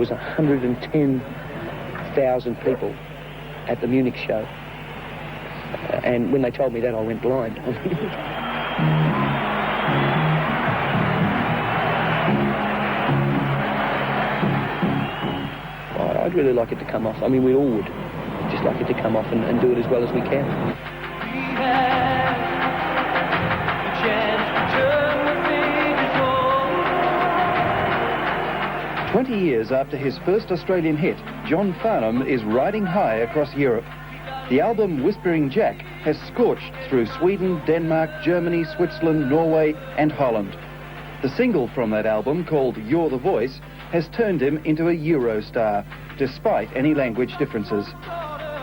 was 110,000 people at the Munich show. And when they told me that, I went blind. I'd really like it to come off. I mean, we all would just like it to come off and do it as well as we can. 20 years after his first Australian hit, John Farnham is riding high across Europe. The album Whispering Jack has scorched through Sweden, Denmark, Germany, Switzerland, Norway and Holland. The single from that album, called You're the Voice, has turned him into a Euro star, despite any language differences.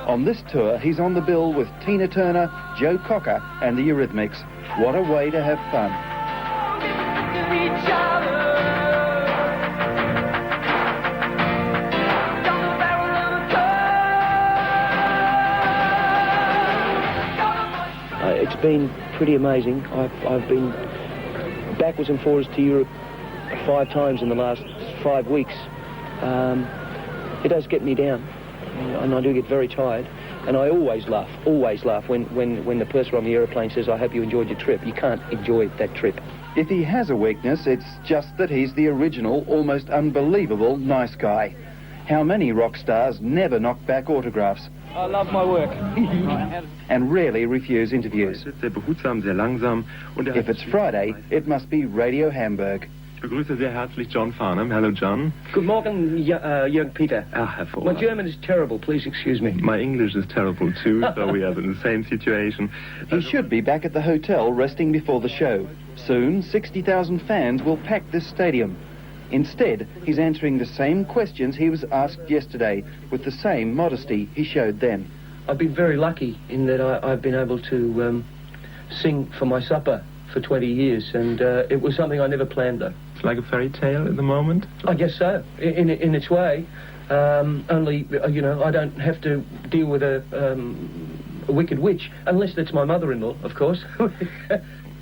On this tour, he's on the bill with Tina Turner, Joe Cocker and the Eurythmics. What a way to have fun. It's been pretty amazing. I've been backwards and forwards to Europe 5 times in the last 5 weeks. It does get me down, and I do get very tired. And I always laugh when the person on the aeroplane says, "I hope you enjoyed your trip." You can't enjoy that trip. If he has a weakness, it's just that he's the original, almost unbelievable nice guy. How many rock stars never knock back autographs? I love my work. And rarely refuse interviews. If it's Friday, it must be Radio Hamburg. Ich begrüße sehr herzlich John Farnham. Hello, John. Good morning, young Peter. My German is terrible. Please excuse me. My English is terrible too, so we are in the same situation. He should be back at the hotel resting before the show. Soon, 60,000 fans will pack this stadium. Instead, he's answering the same questions he was asked yesterday, with the same modesty he showed then. I've been very lucky in that I've been able to sing for my supper for 20 years, and it was something I never planned, though. It's like a fairy tale at the moment? I guess so, in its way. Only, you know, I don't have to deal with a wicked witch, unless that's my mother-in-law, of course.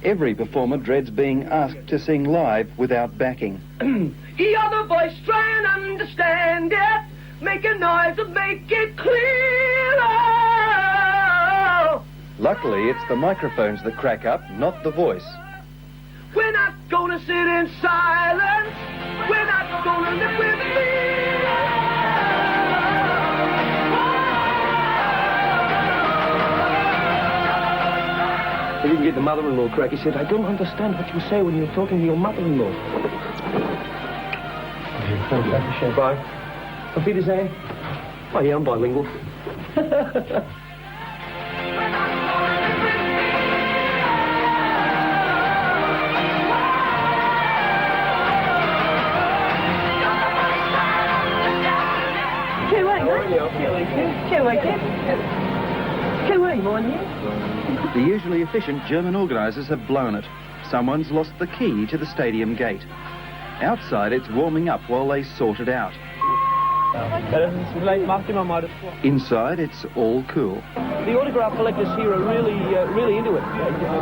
Every performer dreads being asked to sing live without backing. You're the voice, try and understand it. Make a noise and make it clear. Luckily, it's the microphones that crack up, not the voice. We're not gonna sit in silence. We're not gonna live with fear. He didn't get the mother-in-law crack. He said, "I don't understand what you say when you're talking to your mother-in-law." Bye. Auf Wiedersehen. Oh yeah, I'm bilingual. The usually efficient German organisers have blown it. Someone's lost the key to the stadium gate. Outside, it's warming up while they sort it out. Inside, it's all cool. The autograph collectors here are really into it.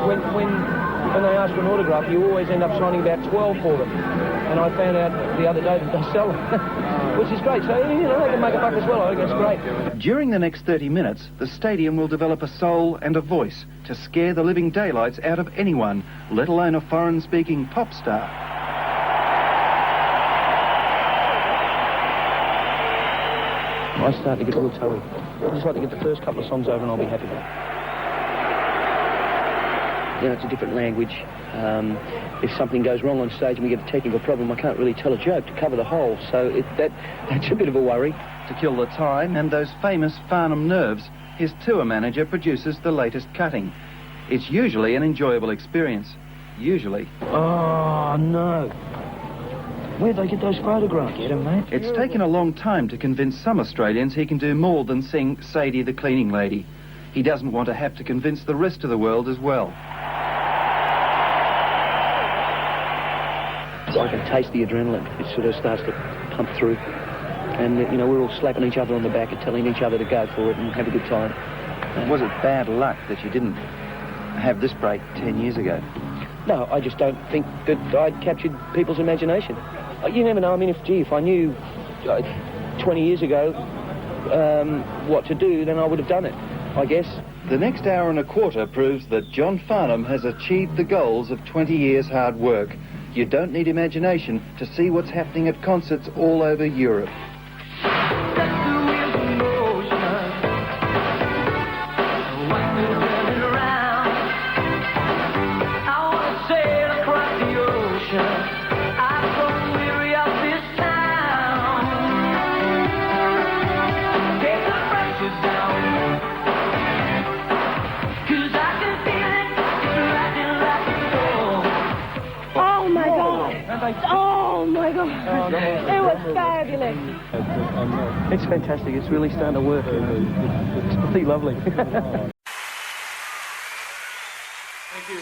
When they ask for an autograph, you always end up signing about 12 for them. And I found out the other day that they sell them, which is great. So, you know, they can make a buck as well. I think it's great. During the next 30 minutes, the stadium will develop a soul and a voice to scare the living daylights out of anyone, let alone a foreign-speaking pop star. I start to get a little toey. I just like to get the first couple of songs over and I'll be happy. You know, it's a different language. If something goes wrong on stage and we get a technical problem, I can't really tell a joke to cover the whole. So that's a bit of a worry. To kill the time and those famous Farnham nerves, his tour manager produces the latest cutting. It's usually an enjoyable experience. Usually. Oh, no. Where'd they get those photographs? Get 'em, mate. It's taken a long time to convince some Australians he can do more than sing Sadie the Cleaning Lady. He doesn't want to have to convince the rest of the world as well. I can taste the adrenaline. It sort of starts to pump through. And, you know, we're all slapping each other on the back and telling each other to go for it and have a good time. Was it bad luck that you didn't have this break 10 years ago? No, I just don't think that I'd captured people's imagination. You never know. I mean, if I knew 20 years ago what to do, then I would have done it, I guess. The next hour and a quarter proves that John Farnham has achieved the goals of 20 years' hard work. You don't need imagination to see what's happening at concerts all over Europe. Oh my God! It was fabulous. It's fantastic. It's really starting to work. It's pretty lovely. Thank you.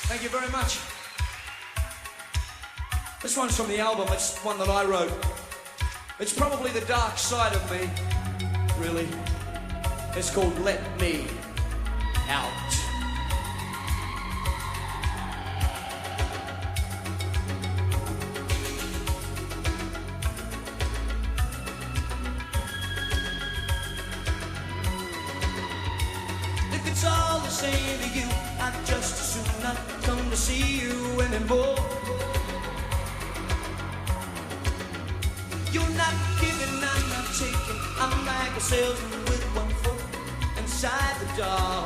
Thank you very much. This one's from the album. It's one that I wrote. It's probably the dark side of me, really. It's called Let Me Out. It's all the same to you. I'd just as soon not come to see you anymore. You're not giving, I'm not taking. I'm like a salesman with one foot inside the door.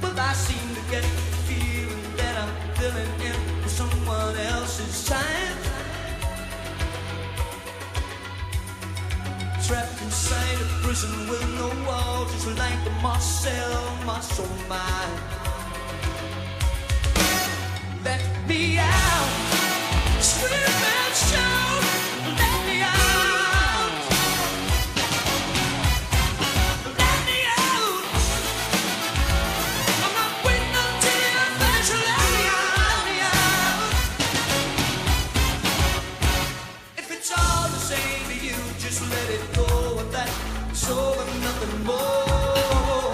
But I seem to get the feeling that I'm filling in for someone else's time. Trapped inside a prison with no walls, just like a Marcel, my soul, mine. Let me out, scream and shout. Let me out, let me out. I'm not waiting until you're finished. Let me out, If it's all the same to you, just let it go. So nothing more.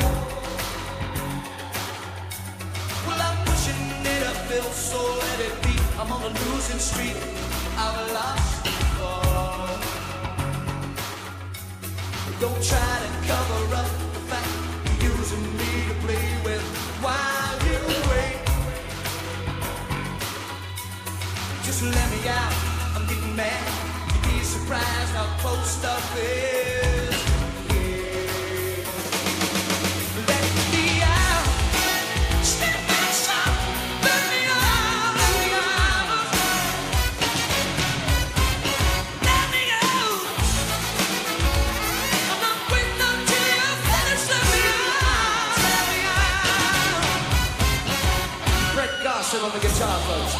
Well, I'm pushing it uphill, so let it be. I'm on a losing streak. I've lost before. Don't try to cover up the fact you're using me to play with while you wait. Just let me out. I'm getting mad. You'd be surprised how close stuff is. On the guitar, folks.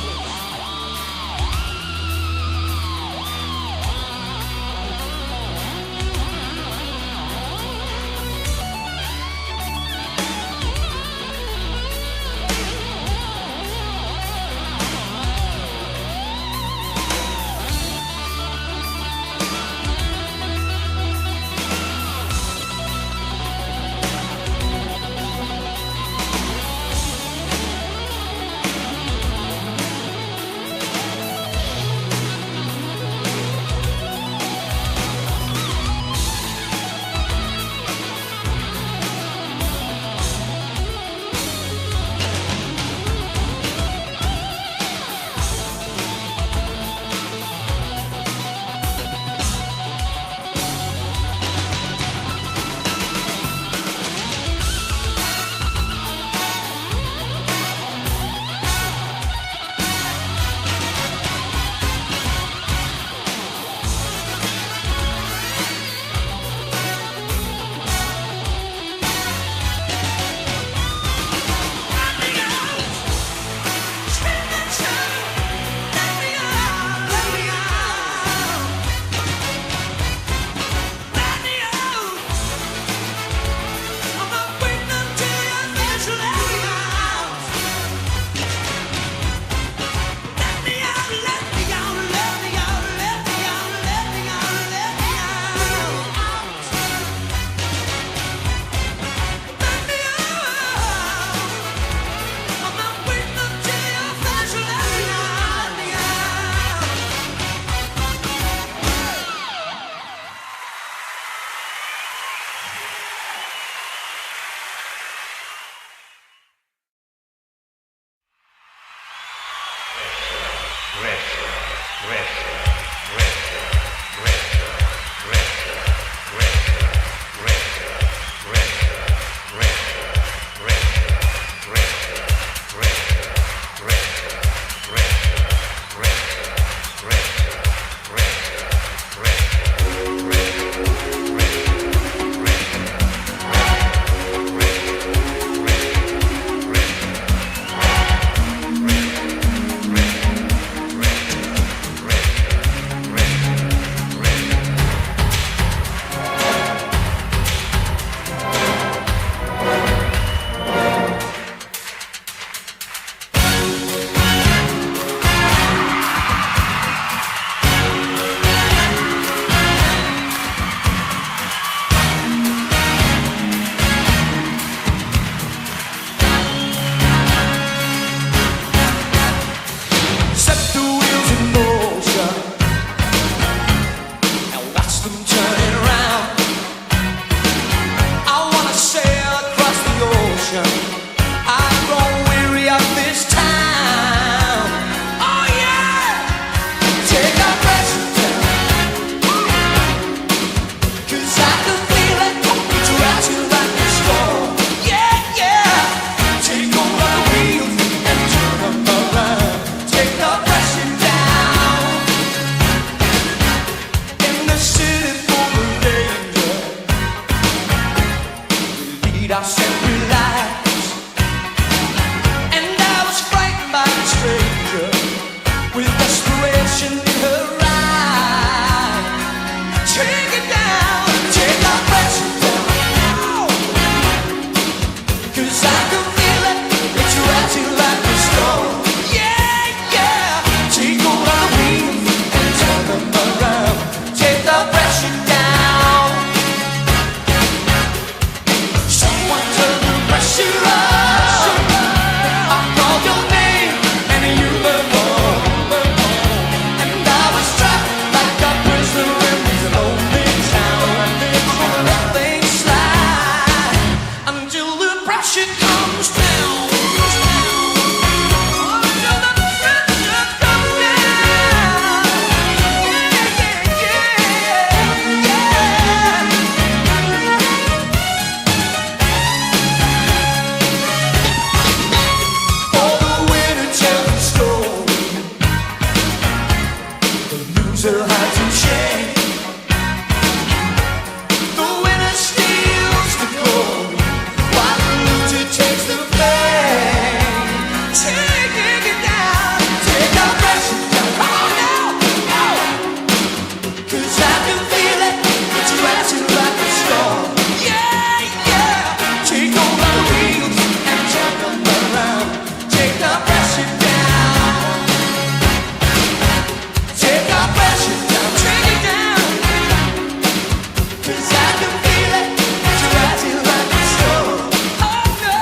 'cause I can feel it. It's rising like a storm. Oh no,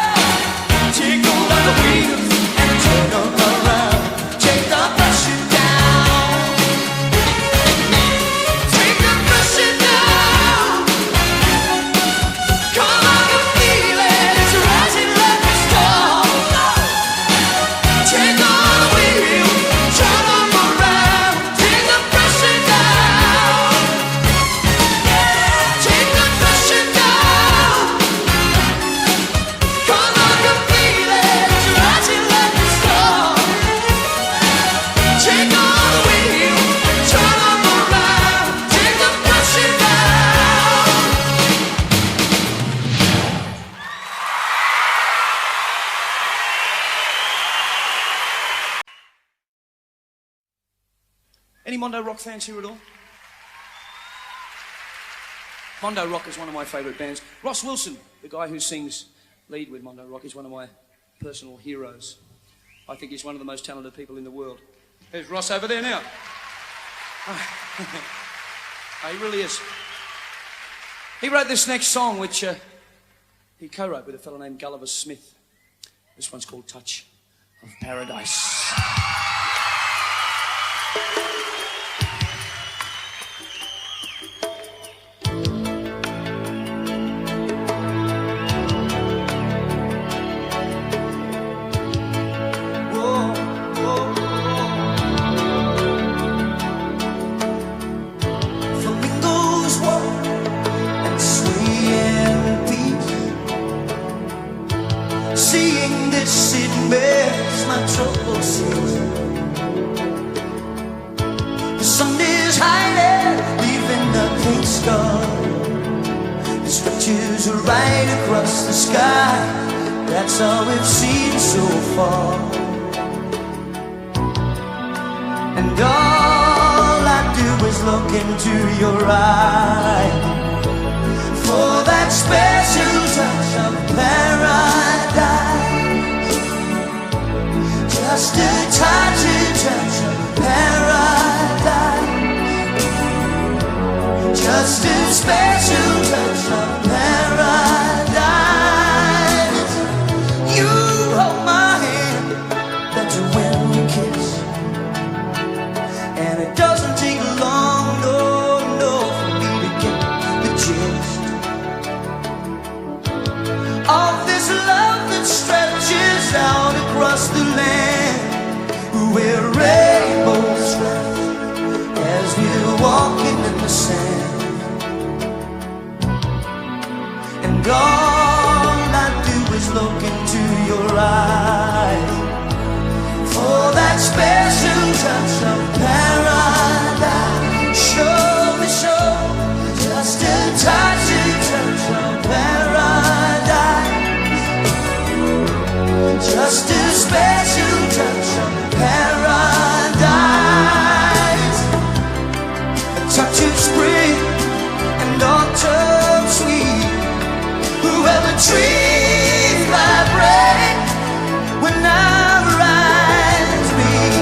take hold of the wheels and turn them around. Take the pressure down. Take the pressure down. Come on, I can feel it. It's rising like a storm. Take on the wheels, turn them around. Take the pressure down. Take the pressure down. Come on, I can feel it. It's rising like a storm. Take on the wheels, turn them around. Take the pressure down. Any Mondo Rock fans here at all? Mondo Rock is one of my favourite bands. Ross Wilson, the guy who sings lead with Mondo Rock, is one of my personal heroes. I think he's one of the most talented people in the world. There's Ross over there now. Oh, he really is. He wrote this next song, which he co-wrote with a fellow named Gulliver Smith. This one's called Touch of Paradise. Flamingos walk and sway in peace. Seeing this, it bears my trouble seas. The sun is hiding, leaving the pink star. It stretches right across the sky. That's all we've seen so far. And all I do is look into your eyes for that special touch of paradise. Just a touch of paradise. Just a special touch of paradise. You hold my hand, that's when we kiss. And it doesn't take long, no, for me to get the gist of this love that stretches out across the land, where rainbows stretch as we're walking in the sand. And all I do is look into your eyes for that special touch of paradise. Show me, just a touch of paradise. Just a special touch of paradise. A touch of spring and autumn sweet. Where the trees vibrate when our eyes meet.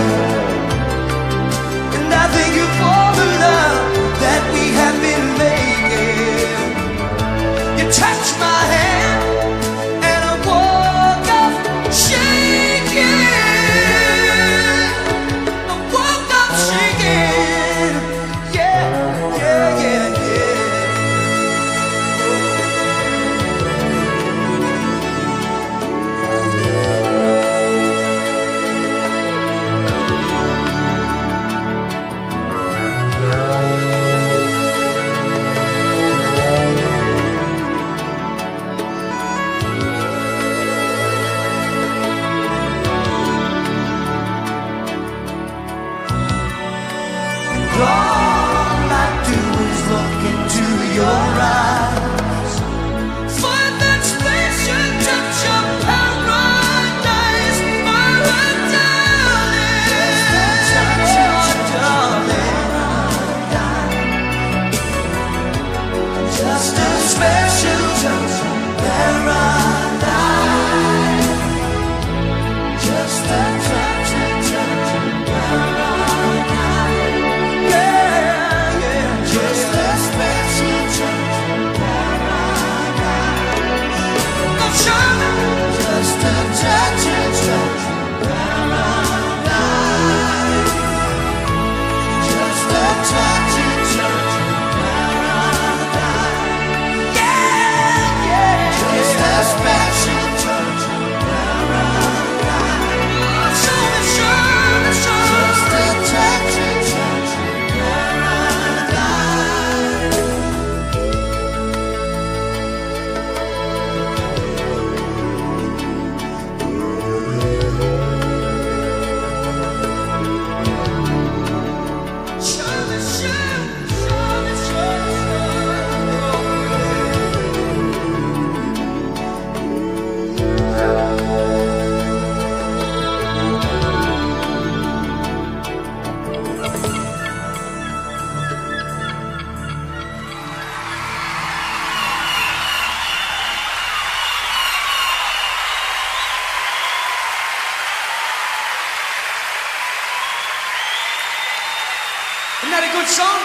good song.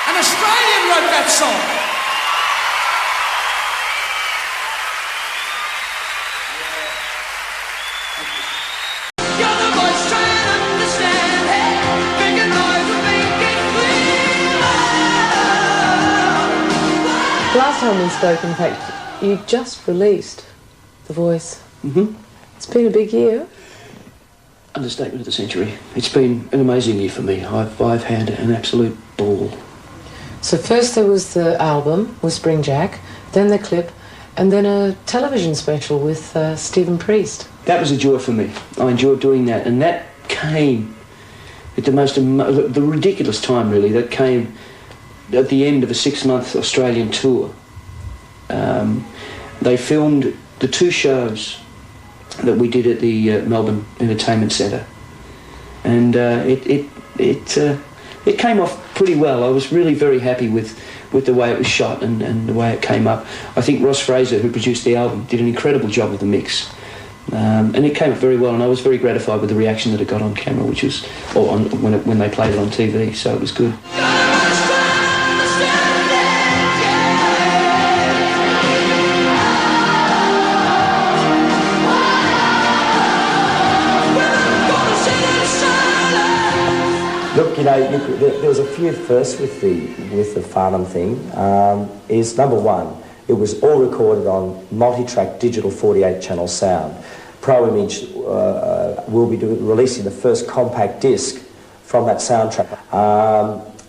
An Australian wrote that song. You're the voice trying to understand. Hey, make a noise and make it clear. The last time we spoke, in fact, you just released The Voice. Mm-hmm. It's been a big year. Understatement of the century. It's been an amazing year for me. I've had an absolute ball. So first there was the album, Whispering Jack, then the clip, and then a television special with Stephen Priest. That was a joy for me. I enjoyed doing that, and that came at the ridiculous time, really. That came at the end of a 6-month Australian tour. They filmed the 2 shows that we did at the Melbourne Entertainment Centre, and it came off pretty well. I was really very happy with the way it was shot and the way it came up. I think Ross Fraser, who produced the album, did an incredible job with the mix, and it came up very well. And I was very gratified with the reaction that it got on camera, which was when they played it on TV. So it was good. Look, you know, there was a few firsts with the Farnham thing. Is number one, it was all recorded on multi-track digital 48-channel sound. Pro Image will be releasing the first compact disc from that soundtrack.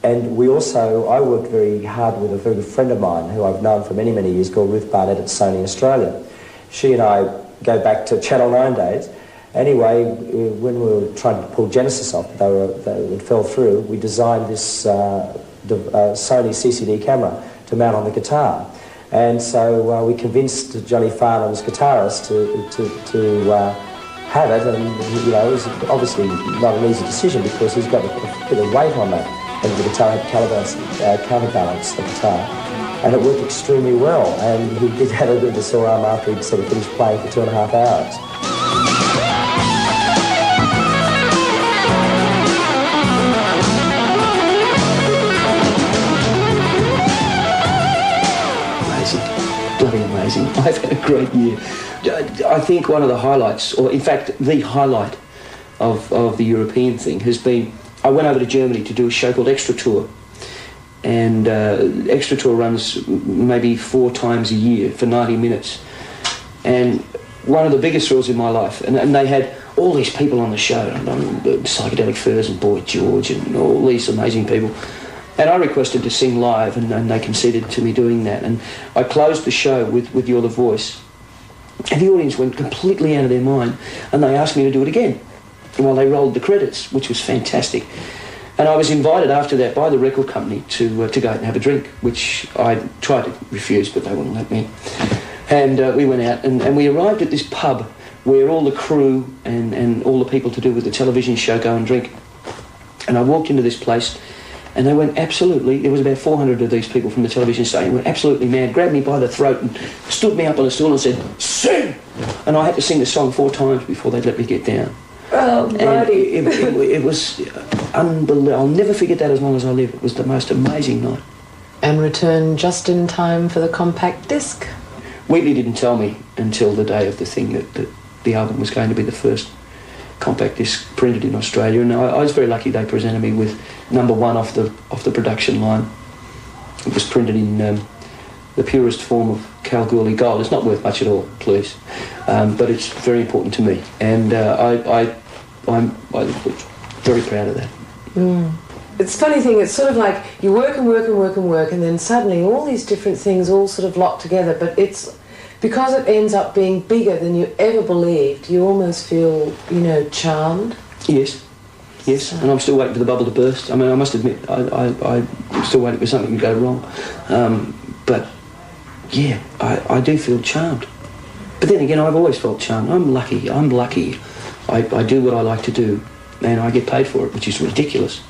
And I worked very hard with a very good friend of mine who I've known for many, many years, called Ruth Barnett at Sony Australia. She and I go back to Channel 9 days. Anyway, when we were trying to pull Genesis off, it fell through, we designed this Sony CCD camera to mount on the guitar. And so we convinced Johnny Farnham's guitarist to have it, and you know, it was obviously not an easy decision because he's got a bit of weight on that, and the guitar had counterbalance the guitar. And it worked extremely well, and he did have a bit of a sore arm after he'd sort of finished playing for 2.5 hours. Bloody amazing. I've had a great year. I think one of the highlights, or in fact the highlight of the European thing has been, I went over to Germany to do a show called Extra Tour, and Extra Tour runs maybe 4 times a year for 90 minutes, and one of the biggest thrills in my life, and they had all these people on the show, Psychedelic Furs and Boy George and all these amazing people. And I requested to sing live, and they conceded to me doing that. And I closed the show with You're the Voice. And the audience went completely out of their mind, and they asked me to do it again while they rolled the credits, which was fantastic. And I was invited after that by the record company to go out and have a drink, which I tried to refuse, but they wouldn't let me. And we went out, and we arrived at this pub where all the crew and all the people to do with the television show go and drink. And I walked into this place, and they went absolutely, there was about 400 of these people from the television station, went absolutely mad, grabbed me by the throat and stood me up on a stool and said, "Sing!" And I had to sing the song 4 times before they'd let me get down. Oh, bloody. It was unbelievable. I'll never forget that as long as I live. It was the most amazing night. And returned just in time for the compact disc. Wheatley didn't tell me until the day of the thing that the album was going to be the first compact disc printed in Australia, and I was very lucky. They presented me with number 1 off the production line. It was printed in the purest form of Kalgoorlie gold. It's not worth much at all, please, but it's very important to me, and I'm very proud of that. Mm. It's a funny thing, it's sort of like you work and work and work and work, and then suddenly all these different things all sort of lock together, but it's because it ends up being bigger than you ever believed, you almost feel, you know, charmed. Yes, so. And I'm still waiting for the bubble to burst. I mean, I must admit, I'm still waiting for something to go wrong. But, yeah, I do feel charmed. But then again, I've always felt charmed. I'm lucky. I do what I like to do, and I get paid for it, which is ridiculous.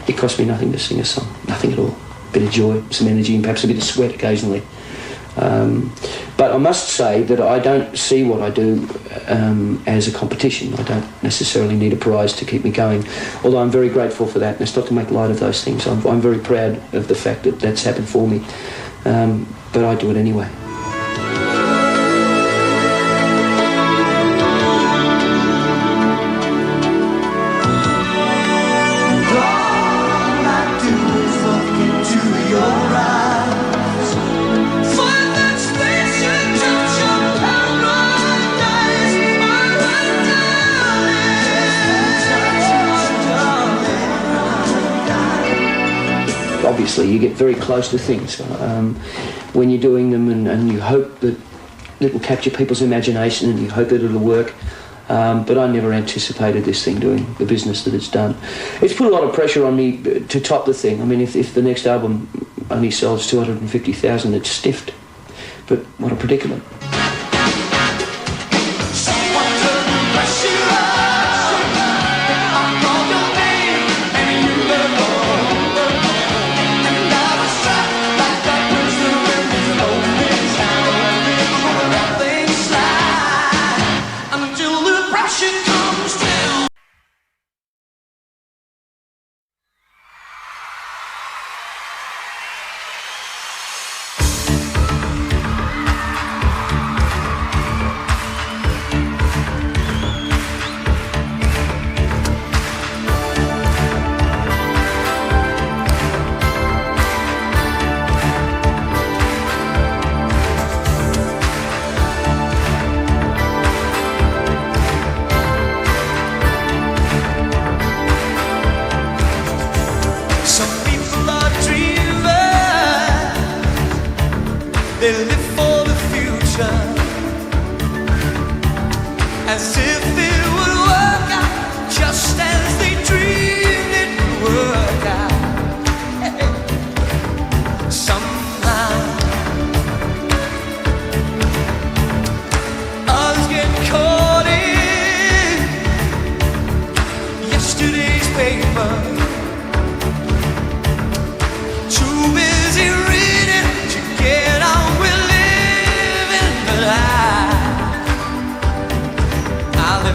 It costs me nothing to sing a song, nothing at all. A bit of joy, some energy, and perhaps a bit of sweat occasionally. But I must say that I don't see what I do as a competition. I don't necessarily need a prize to keep me going, although I'm very grateful for that. And it's not to make light of those things. I'm very proud of the fact that that's happened for me, but I do it anyway. Obviously, you get very close to things when you're doing them, and you hope that it will capture people's imagination, and you hope that it'll work. But I never anticipated this thing doing the business that it's done. It's put a lot of pressure on me to top the thing. I mean, if the next album only sells 250,000, it's stiffed. But what a predicament. They live for the future, as if it would work out just as they dreamed it would work out. Somehow others get caught in yesterday's paper, too busy reading to get on with living. But I live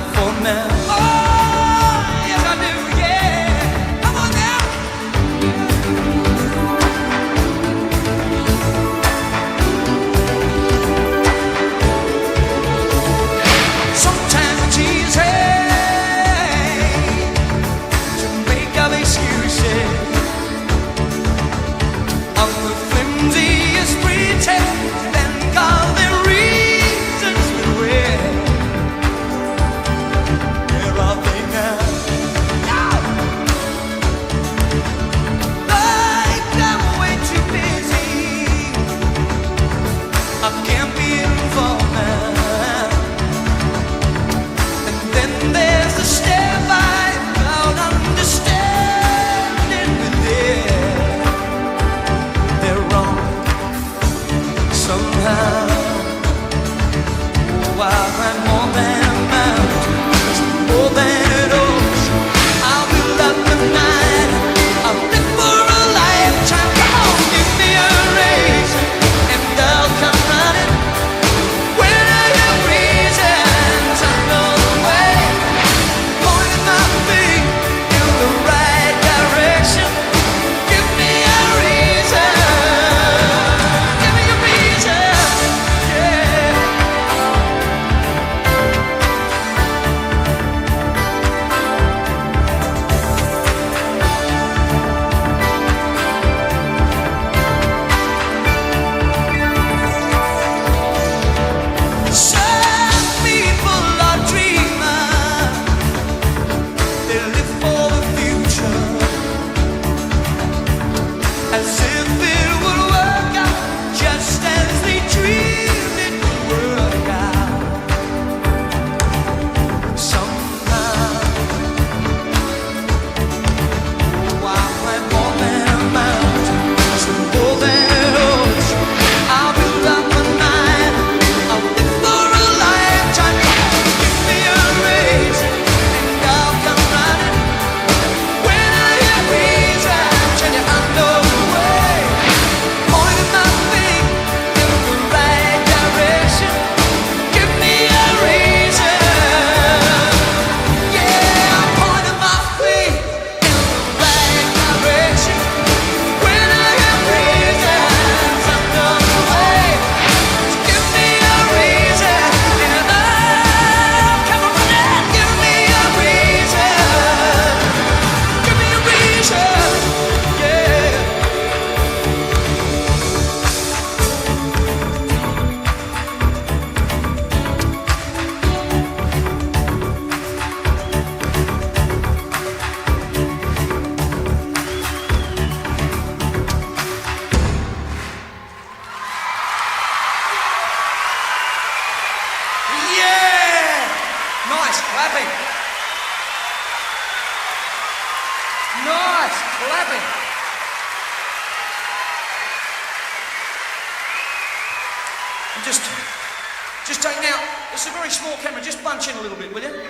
Just take now. It's a very small camera. Just bunch in a little bit, will you?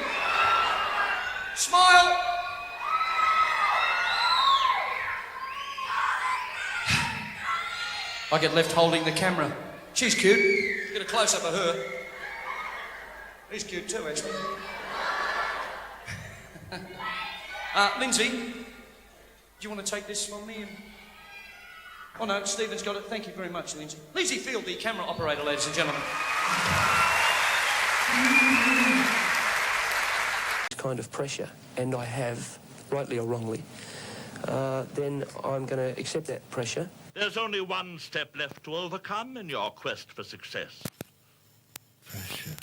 Smile. I get left holding the camera. She's cute. Get a close-up of her. He's cute too, actually. Lindsay, do you want to take this from me? Oh no, Stephen's got it. Thank you very much, Lindsay. Lindsay Field, the camera operator, ladies and gentlemen. Kind of pressure, and I have, rightly or wrongly, then I'm going to accept that pressure. There's only one step left to overcome in your quest for success. Pressure.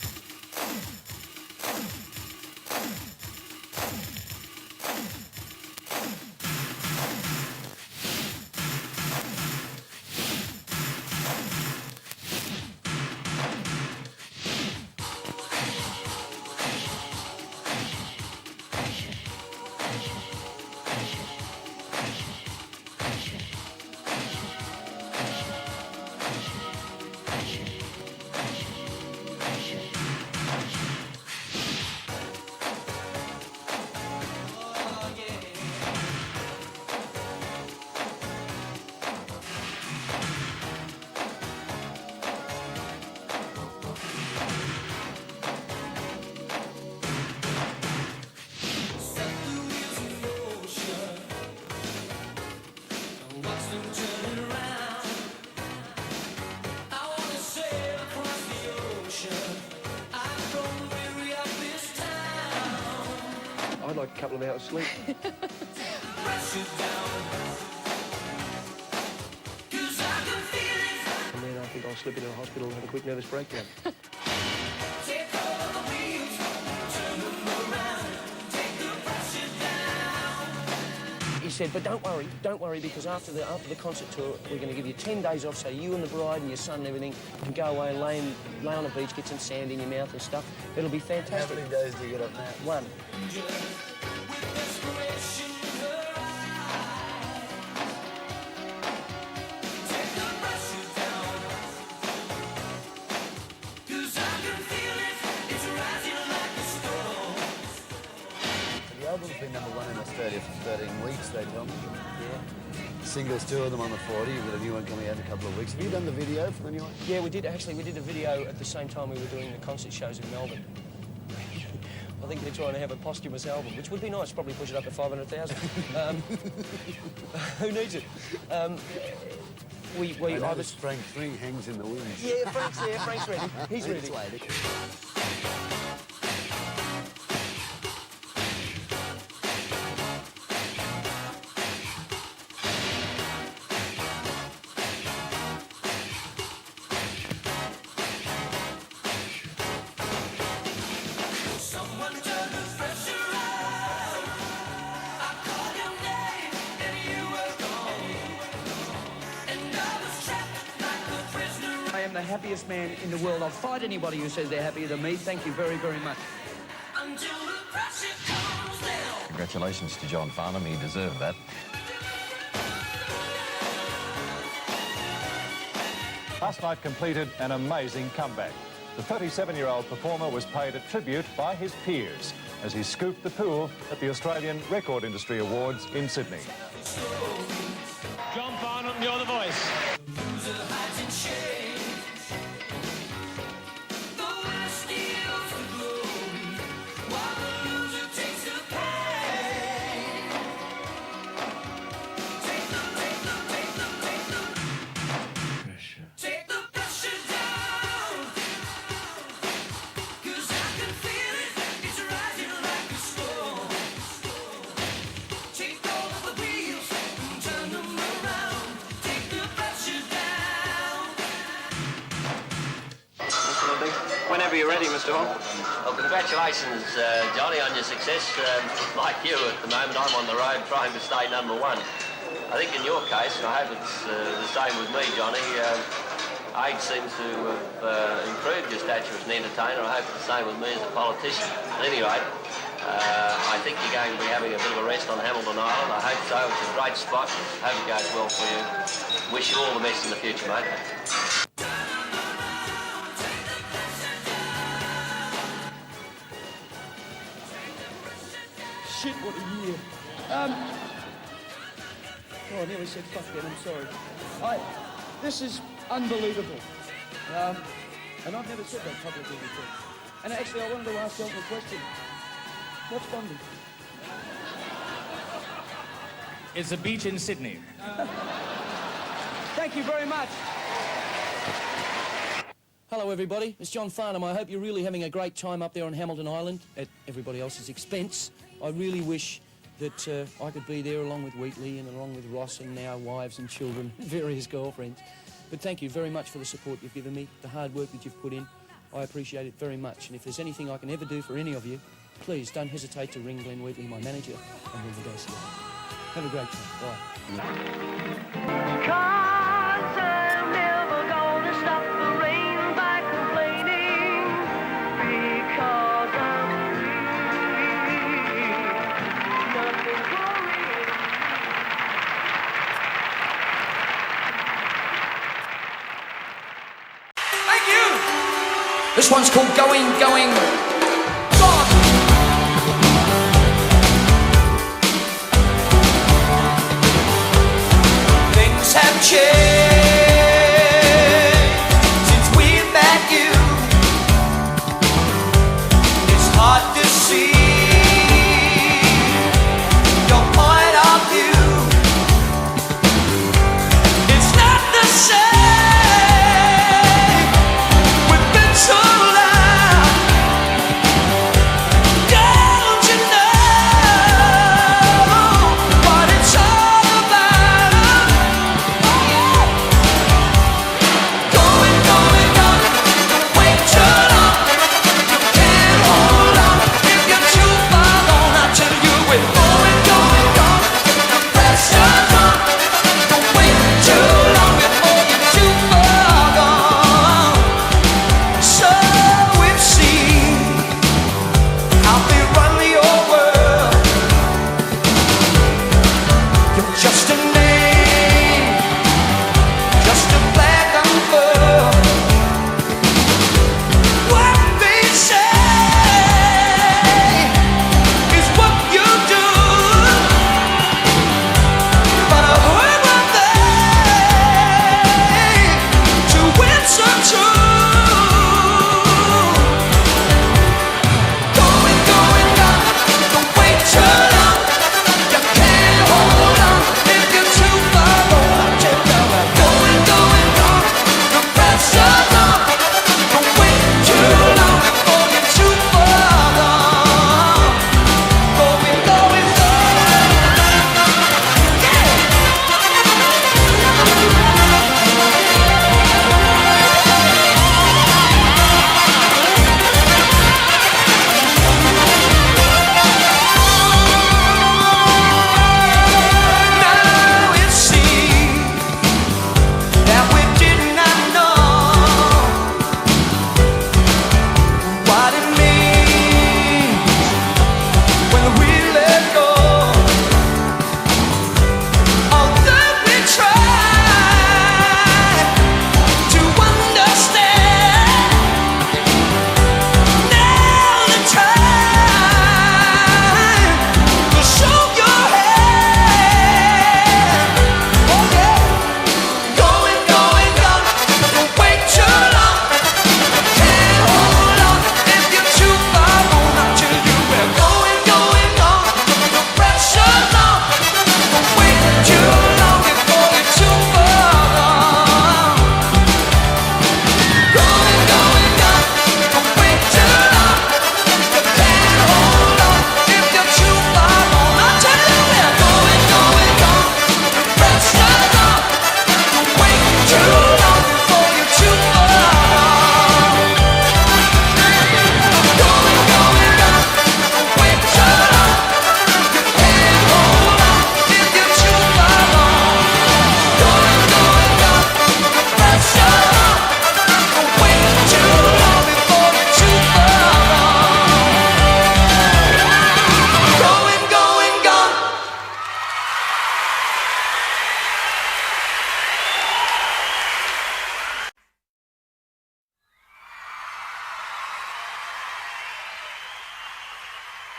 I'd like a couple of hours sleep. And then I think I'll slip into a hospital and have a quick nervous breakdown. He said, but don't worry, because after the concert tour, we're going to give you 10 days off, so you and the bride and your son and everything can go away and lay on the beach, get some sand in your mouth and stuff. It'll be fantastic. How many days do you get up now? 1. The album's been #1 in Australia for 13 weeks, they tell me. Yeah. Singles, 2 of them on the 40. You've got a new one coming out in a couple of weeks. Have you done the video for the new one? Yeah, we did. Actually, we did a video at the same time we were doing the concert shows in Melbourne. I think they're trying to have a posthumous album, which would be nice, probably push it up to 500,000. Who needs it? I was Frank 3 hangs in the wings. Yeah, Frank's there. Frank's ready. He's ready. I am the happiest man in the world. I'll fight anybody who says they're happier than me. Thank you very, very much. Congratulations to John Farnham, he deserved that. Last night completed an amazing comeback. The 37-year-old performer was paid a tribute by his peers as he scooped the pool at the Australian Record Industry Awards in Sydney. John Farnham, you're the voice. Whenever you're ready, Mr. Hall. Well, congratulations, Johnny, on your success. Like you, at the moment, I'm on the road trying to stay #1. I think in your case, and I hope it's the same with me, Johnny, age seems to have improved your stature as an entertainer. I hope it's the same with me as a politician. At any rate, I think you're going to be having a bit of a rest on Hamilton Island. I hope so. It's a great spot. Hope it goes well for you. Wish you all the best in the future, mate. what a year. Oh, I nearly said fuck then, I'm sorry. This is unbelievable. And I've never said that publicly before. And actually, I wanted to ask Elton a question. What's Bondi? It's a beach in Sydney. Thank you very much. Hello, everybody. It's John Farnham. I hope you're really having a great time up there on Hamilton Island at everybody else's expense. I really wish that I could be there along with Wheatley and along with Ross and our wives and children, various girlfriends. But thank you very much for the support you've given me, the hard work that you've put in. I appreciate it very much. And if there's anything I can ever do for any of you, please don't hesitate to ring Glenn Wheatley, my manager, and we'll negotiate. Have a great time. Bye. 'Cause I'm never gonna stop the rain by complaining, because I'm free. Nothing worrying. Thank you. This one's called Going, Gone. Things have changed since we met you. It's hard to see your point of view. It's not the same. We've been so long. Don't you know what it's all about? Oh yeah.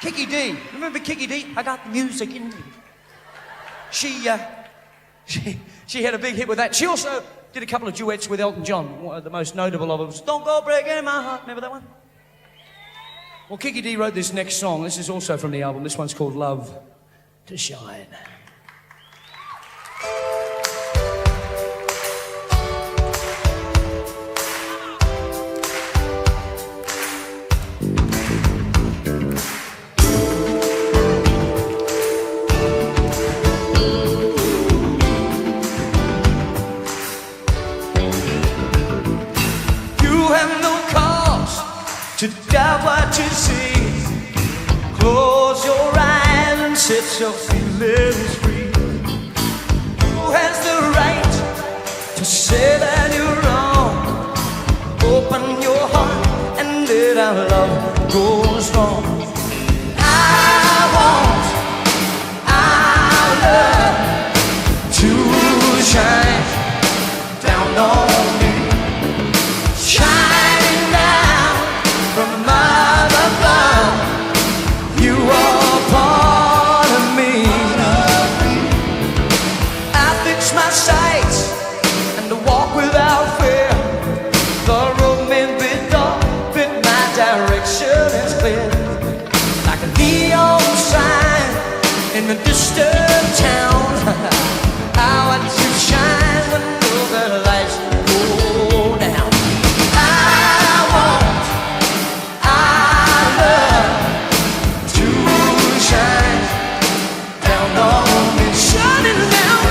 Kiki D. Remember Kiki D? I got the music in me. She had a big hit with that. She also did a couple of duets with Elton John. One of the most notable of them was Don't Go Breaking My Heart. Remember that one? Well, Kiki D wrote this next song. This is also from the album. This one's called Love to Shine. To doubt what you see, close your eyes and set your feelings free. Who has the right to say that you're wrong? Open your heart and let our love go strong. I want our love to shine down on me. Shining down from above, you are part of me. I fix my sights and walk without fear. The road may be dark, but my direction is clear. Like a neon sign in a distant town, I want to shine when the lights go down. I want shine down on me, shining down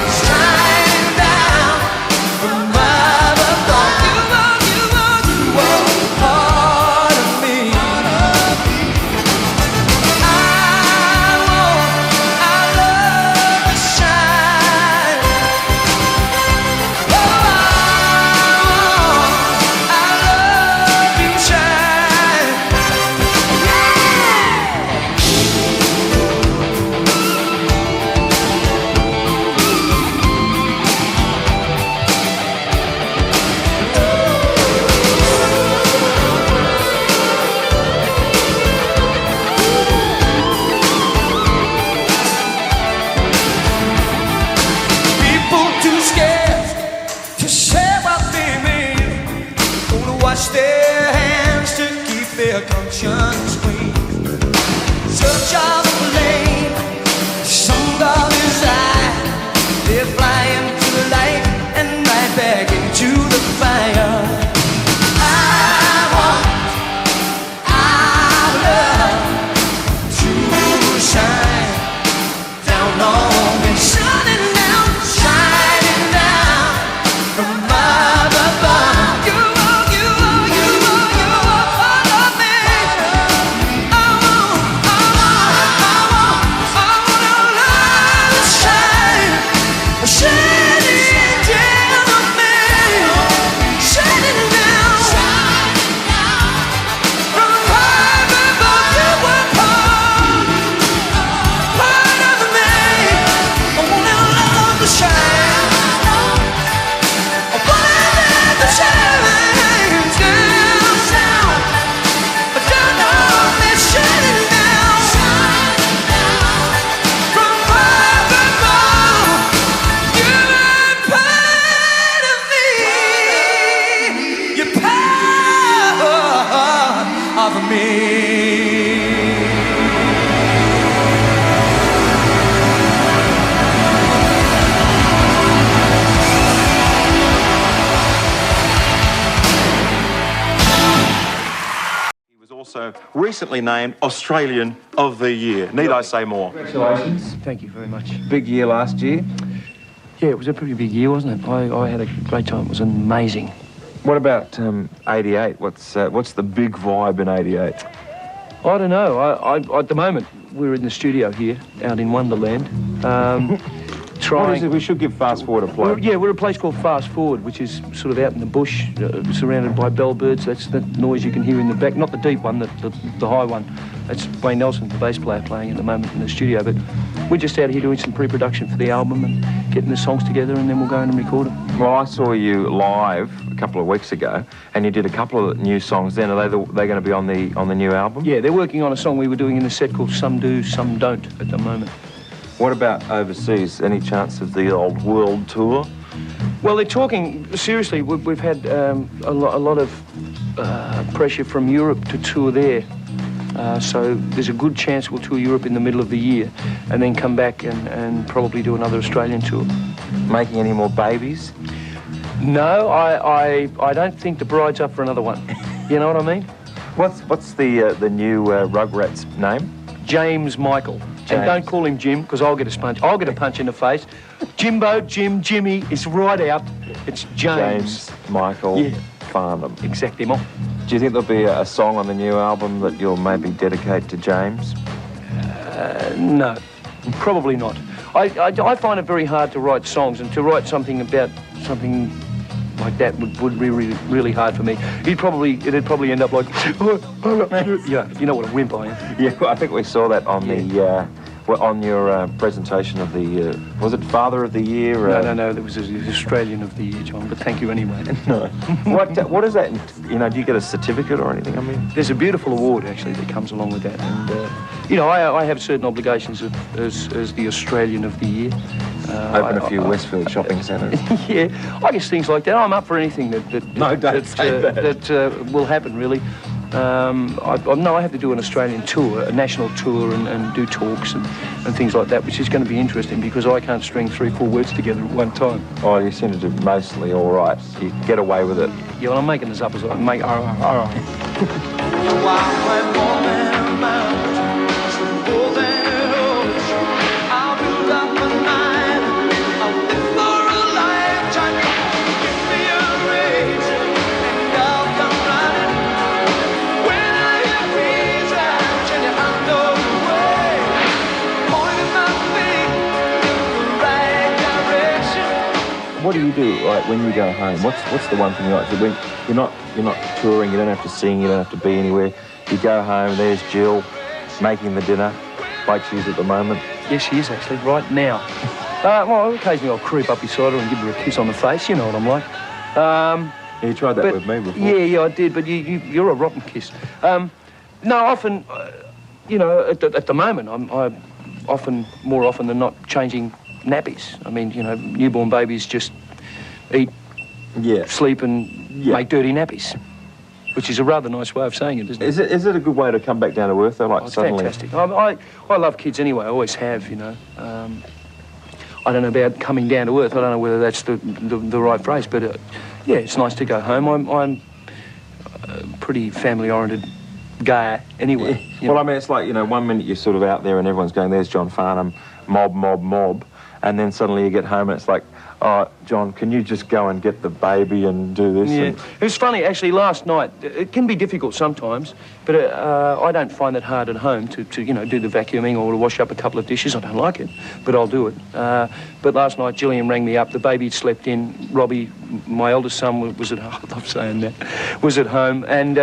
from above. You are part of me. I want our love to shine. Oh, I want our love to shine. Wash their hands to keep their conscience clean. Search of the flame, some of his eye. They fly into the light and right back into the fire. I want our love to shine down on me, shining down from above. Also recently named Australian of the Year. Need I say more? Congratulations. Thank you very much. Big year last year. Yeah, it was a pretty big year, wasn't it? I had a great time. It was amazing. What about 88? What's the big vibe in 88? I don't know. I at the moment, we're in the studio here, out in Wonderland. What is it? We should give Fast Forward a play. We're a place called Fast Forward, which is sort of out in the bush, surrounded by bellbirds. That's the noise you can hear in the back. Not the deep one, the high one. That's Wayne Nelson, the bass player, playing at the moment in the studio. But we're just out here doing some pre-production for the album and getting the songs together, and then we'll go in and record them. Well, I saw you live a couple of weeks ago, and you did a couple of new songs then. Are they going to be on the new album? Yeah, they're working on a song we were doing in the set called Some Do, Some Don't at the moment. What about overseas? Any chance of the old world tour? Well, they're talking, seriously, we've had a lot of pressure from Europe to tour there. So there's a good chance we'll tour Europe in the middle of the year and then come back and probably do another Australian tour. Making any more babies? No, I don't think the bride's up for another one. You know what I mean? What's the new Rugrats name? James Michael. And don't call him Jim, because I'll get a punch. I'll get a punch in the face. Jimbo, Jim, Jimmy, it's right out. It's James Michael Farnham. Exactly. Do you think there'll be a song on the new album that you'll maybe dedicate to James? No, probably not. I find it very hard to write songs, and to write something about something like that would be really hard for me. It'd probably end up like, yeah, you know what a wimp I am. Yeah, well, I think we saw that on the on your presentation of the was it Father of the Year? No, that was the Australian of the Year, John. But thank you anyway. No. What is that? You know, do you get a certificate or anything? I mean, there's a beautiful award actually that comes along with that, and you know, I have certain obligations as the Australian of the Year. Open a few Westfield shopping centres. Yeah, I guess things like that. I'm up for anything that will happen, really. I have to do an Australian tour, a national tour, and do talks and things like that, which is going to be interesting because I can't string 3-4 words together at one time. Oh, you seem to do mostly all right. You get away with it. Yeah, well, I'm making this up as I make. What do you do, like, when you go home? What's the one thing you like to do? When you're not touring, you don't have to sing, you don't have to be anywhere. You go home, there's Jill making the dinner, like she's at the moment. Yes, she is actually, right now. Well, occasionally I'll creep up beside her and give her a kiss on the face, you know what I'm like. You tried that with me before. Yeah, I did, but you're a rotten kiss. No, often, you know, at the moment, I'm more often than not changing nappies. I mean, you know, newborn babies just eat, sleep and make dirty nappies, which is a rather nice way of saying it, isn't it? Is it a good way to come back down to earth, though? Like, it's suddenly... fantastic. I love kids anyway. I always have, you know. I don't know about coming down to earth. I don't know whether that's the right phrase, but yeah, it's nice to go home. I'm a pretty family-oriented guy anyway. Yeah. Well, I mean, it's like, you know, 1 minute you're sort of out there and everyone's going, there's John Farnham, mob. And then suddenly you get home and it's like, oh, John, can you just go and get the baby and do this? Yeah, it was funny, actually, last night. It can be difficult sometimes, but I don't find it hard at home to you know, do the vacuuming or to wash up a couple of dishes. I don't like it, but I'll do it. But last night, Gillian rang me up. The baby had slept in. Robbie, my eldest son, was at home. I love saying that. Was at home, and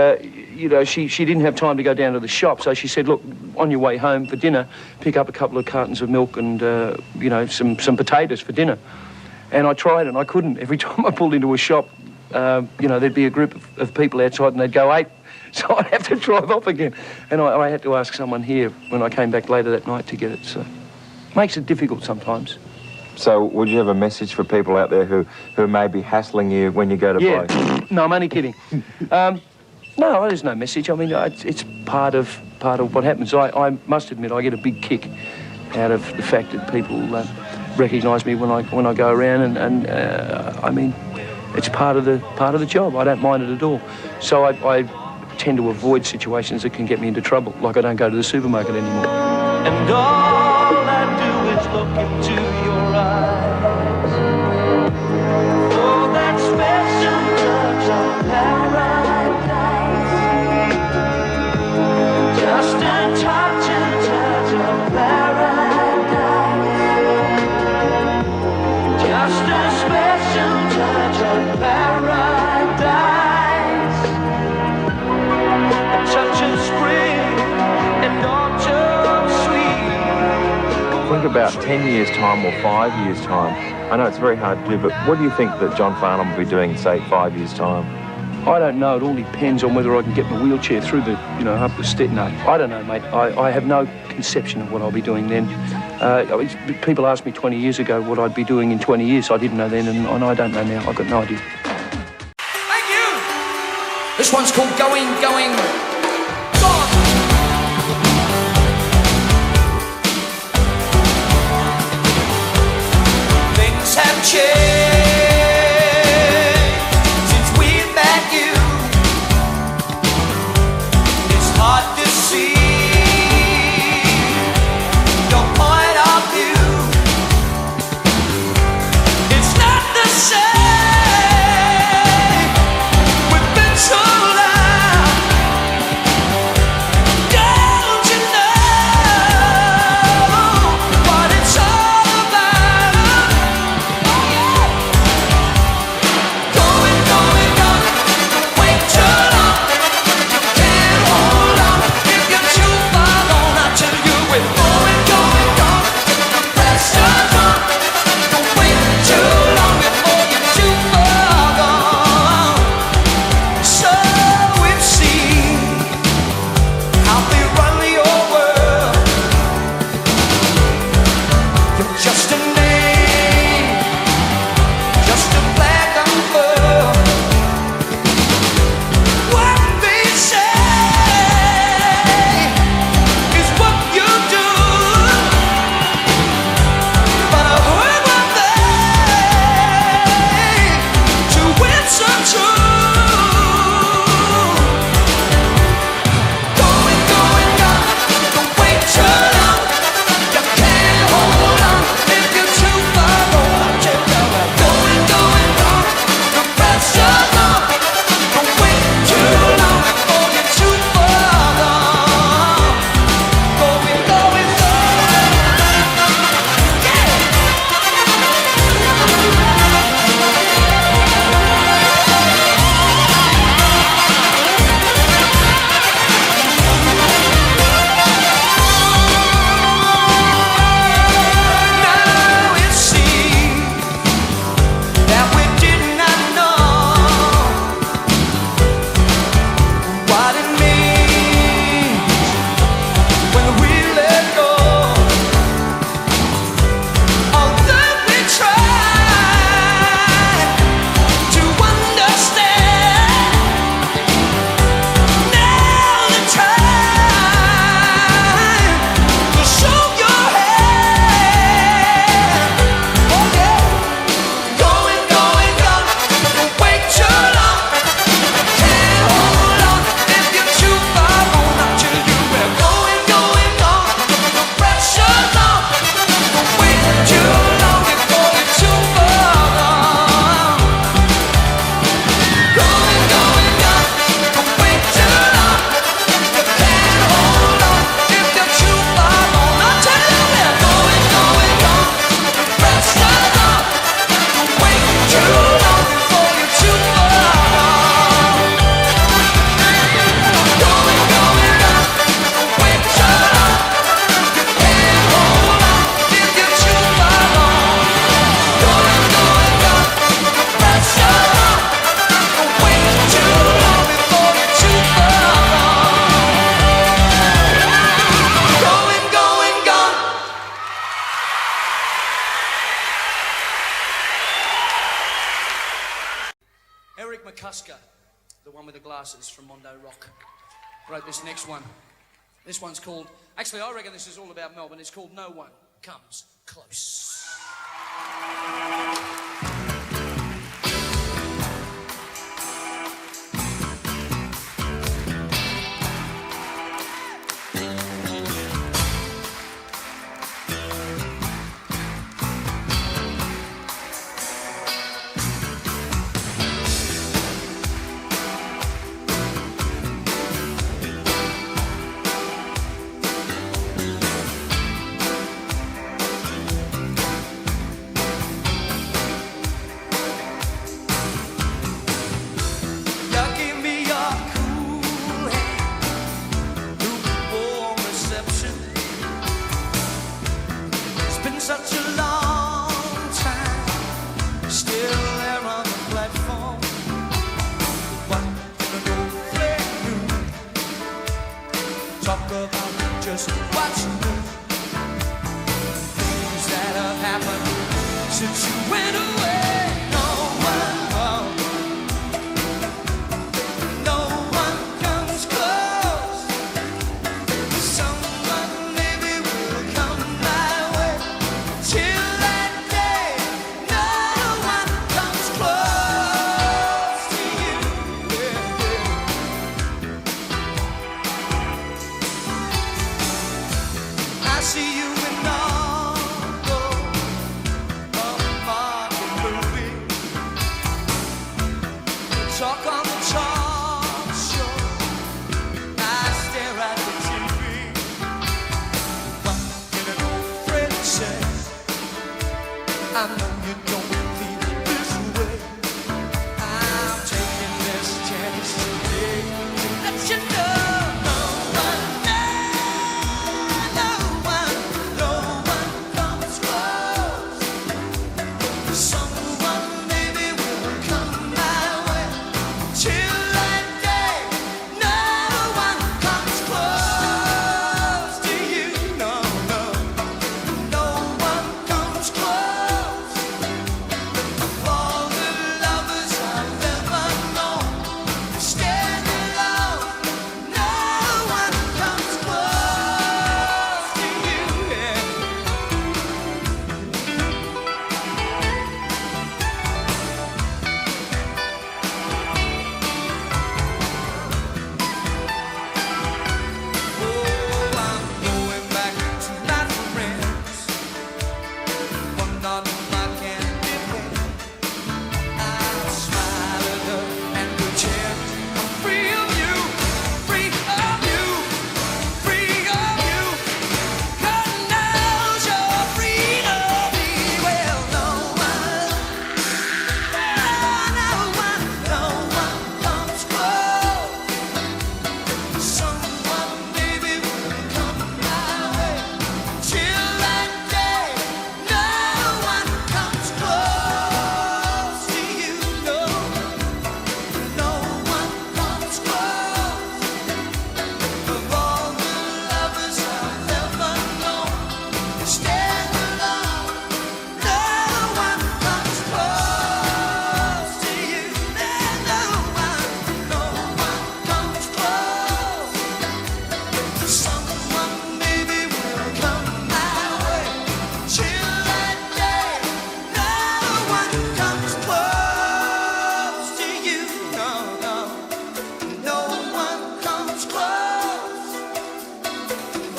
you know, she didn't have time to go down to the shop, so she said, look, on your way home for dinner, pick up a couple of cartons of milk and, you know, some potatoes for dinner. And I tried and I couldn't. Every time I pulled into a shop, you know, there'd be a group of people outside and they'd go ape, so I'd have to drive off again. And I had to ask someone here when I came back later that night to get it, so makes it difficult sometimes. So would you have a message for people out there who may be hassling you when you go to play? No, I'm only kidding. No, there's no message. I mean, it's part of what happens. I must admit, I get a big kick out of the fact that people recognise me when I go around, and I mean, it's part of the job. I don't mind it at all. So I tend to avoid situations that can get me into trouble. Like I don't go to the supermarket anymore. And all I do is look into your eyes. Oh, that special touch of paradise. Just a touch of paradise. Just a special touch of paradise. A touch of spring and autumn sweet. When think about 10 years' time or 5 years' time? I know it's very hard to do, but what do you think that John Farnham will be doing in, say, 5 years' time? I don't know. It all depends on whether I can get my wheelchair through the, up the step. No, I don't know, mate. I have no conception of what I'll be doing then. People asked me 20 years ago what I'd be doing in 20 years. I didn't know then, and I don't know now. I've got no idea. Thank you. This one's called Going, Gone. Things have changed. the one with the glasses from Mondo Rock, wrote this next one. This one's called, actually I reckon this is all about Melbourne, it's called No One Comes Close. just watching the things that have happened since you went away. No one comes close. Someone maybe will come my way. Till that day, no one comes close to you. I see you in all of market movie. Talk on the talk show. I stare at the TV. What can an old friend say? I know you don't feel this way. I'm taking this chance today to let you know. No one comes close. Someone maybe will come my way. Till that day, no one comes close to you. No one comes close. Of all the lovers I've ever known, stand alone. No one comes close to you. Oh, I'm going back to my friends. One on my candy pen. I'll smile at her and pretend I'm free of you, free of you, free of you. God knows you're free of me. Well, no one comes close. Someone maybe will come my way. Till that day, no one comes close to you. No one comes close. Of all the lovers I've ever known, stand alone. No one comes close to you. No one comes close. Someone maybe will come my way. Till that day, no one comes close to you. No one comes close.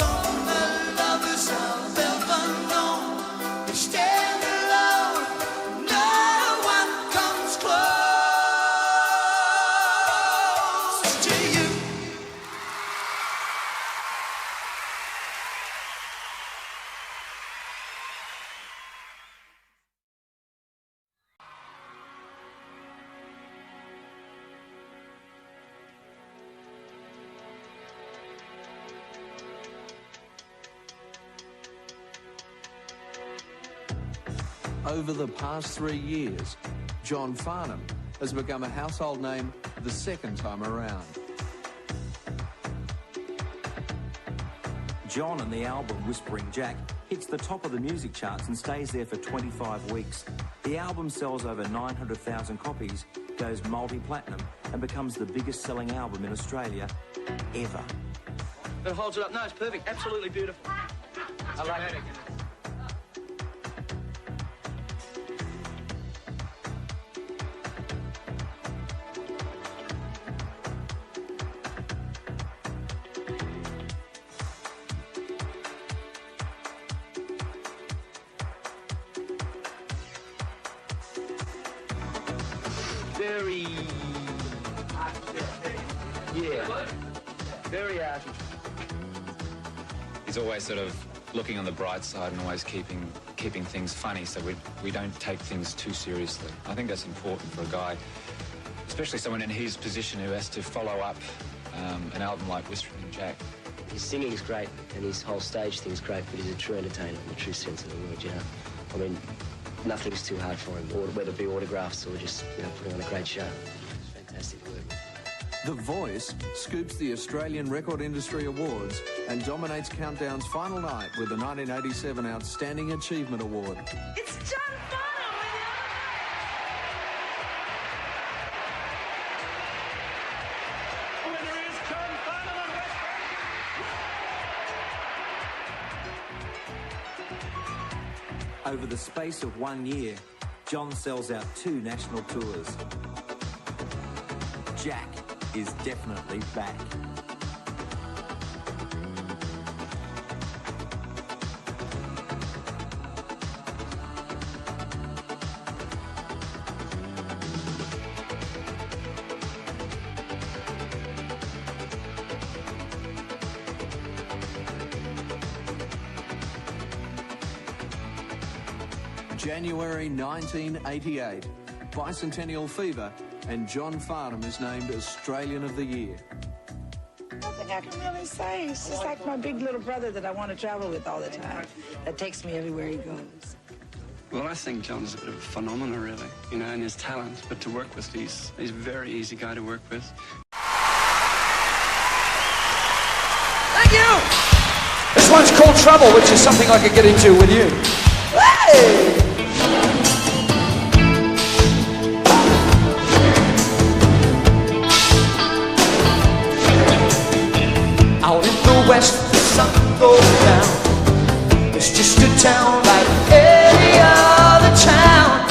All the lovers I've ever known, they stand alone. No one comes close to you. Over the past 3 years, John Farnham has become a household name the second time around. John and the album Whispering Jack hits the top of the music charts and stays there for 25 weeks. The album sells over 900,000 copies, goes multi-platinum and becomes the biggest selling album in Australia ever. It holds it up. No, it's perfect. Absolutely beautiful. I like it. Very... Yeah. Very arty. He's always sort of looking on the bright side and always keeping things funny, so we don't take things too seriously. I think that's important for a guy, especially someone in his position who has to follow up an album like Whispering Jack. His singing's great and his whole stage thing's great, but he's a true entertainer in the true sense of the word, you know. I mean, nothing's too hard for him, or whether it be autographs or just, you know, putting on a great show. It's fantastic work. The Voice scoops the Australian Record Industry Awards and dominates Countdown's final night with the 1987 Outstanding Achievement Award. It's John Farnham with the winner is John Farnham and Over the space of 1 year, John sells out 2 national tours. Jack is definitely back. January 1988, Bicentennial Fever, and John Farnham is named Australian of the Year. Nothing I can really say. It's just like my big little brother that I want to travel with all the time, that takes me everywhere he goes. Well, I think John's a bit of a phenomenon, really, you know, and his talent. But to work with, he's a very easy guy to work with. Thank you! This one's called Trouble, which is something I could get into with you. Hey! Out in the west, the sun goes down. It's just a town like any other town.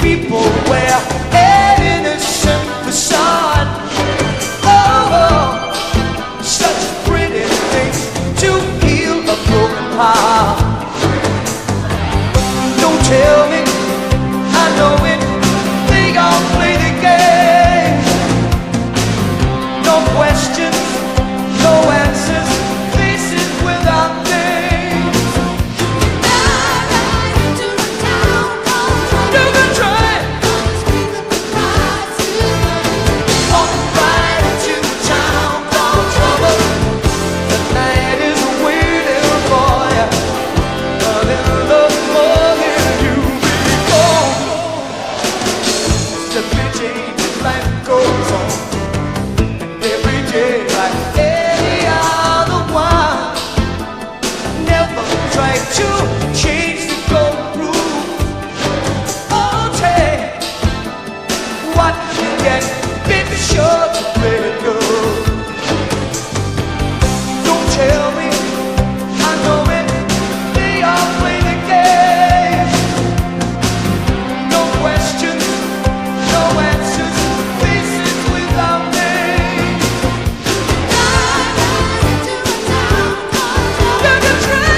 People wear an innocent facade. Oh, such pretty things to heal a broken heart. Don't tell me, I know it, they all play the game. No questions, no answers, faces without names. You can try. Walk right into a town called Trouble. The night is waiting for you. A little love more than you before. It's a pity that life goes on. Every day like any other one. Never try to change the golden rule. Oh, take what you get, be sure to play it good. Don't tell me, I know it, they all play the game. No questions, no answers, faces without names. You can try.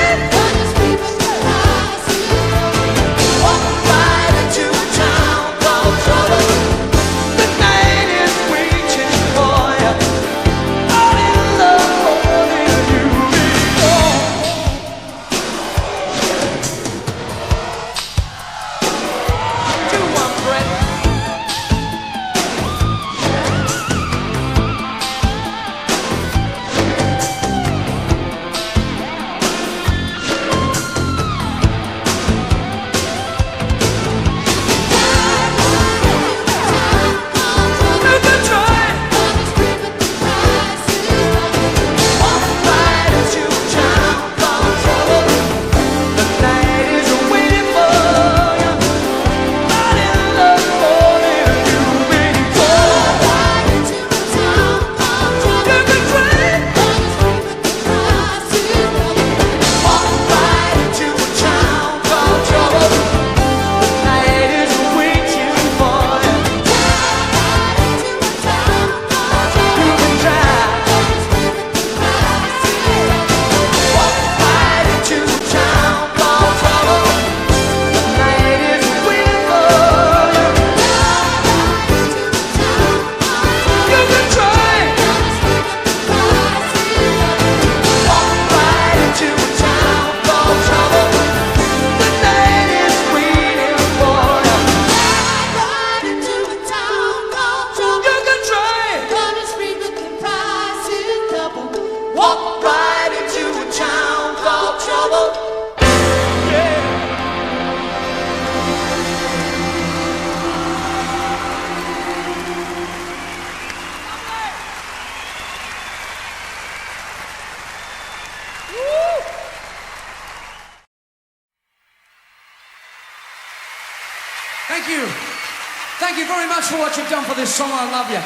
Walk right into a town called Trouble. The night is waiting for Thank you. Thank you very much for what you've done for this song. I love you.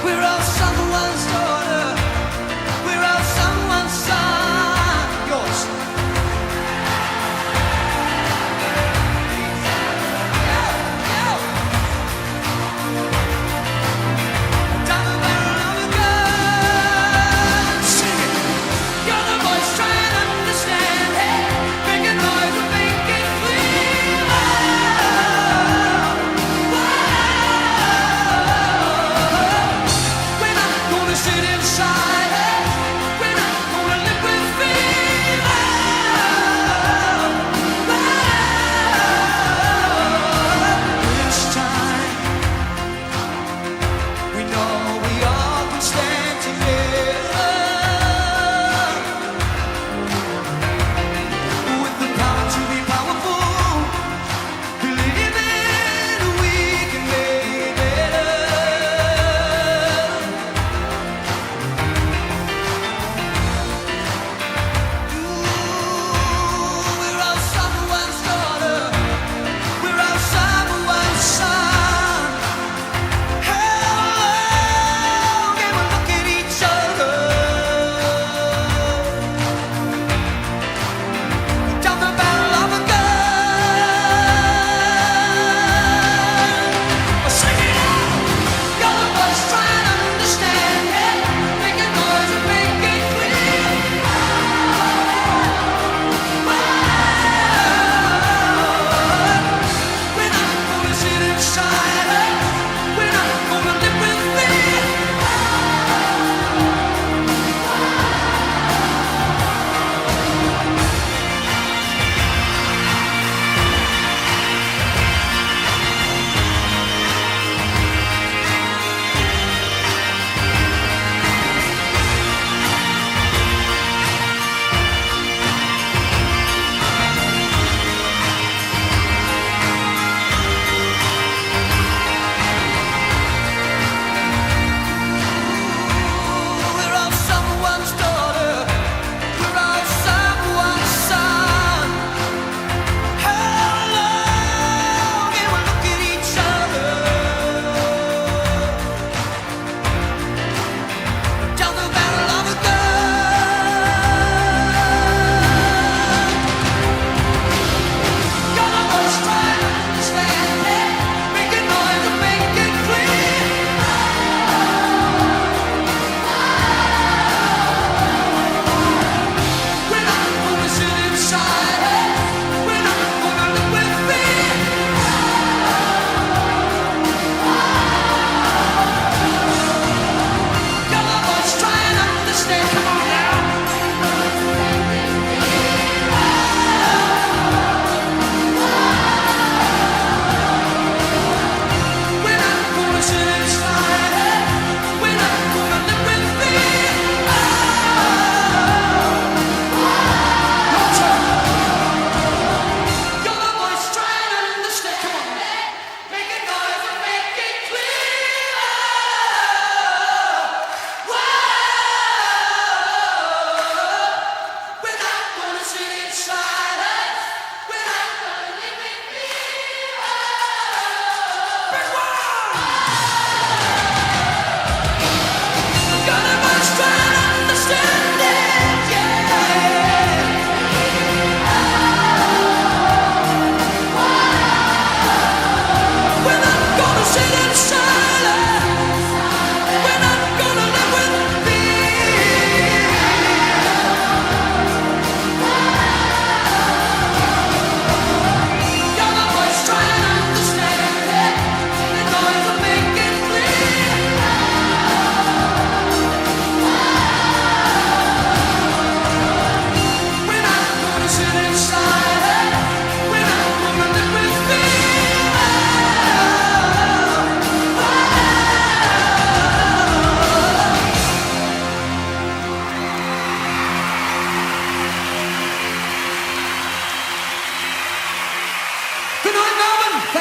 We're all someone's daughter. We're all someone's son.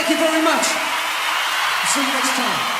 Thank you very much. See you next time.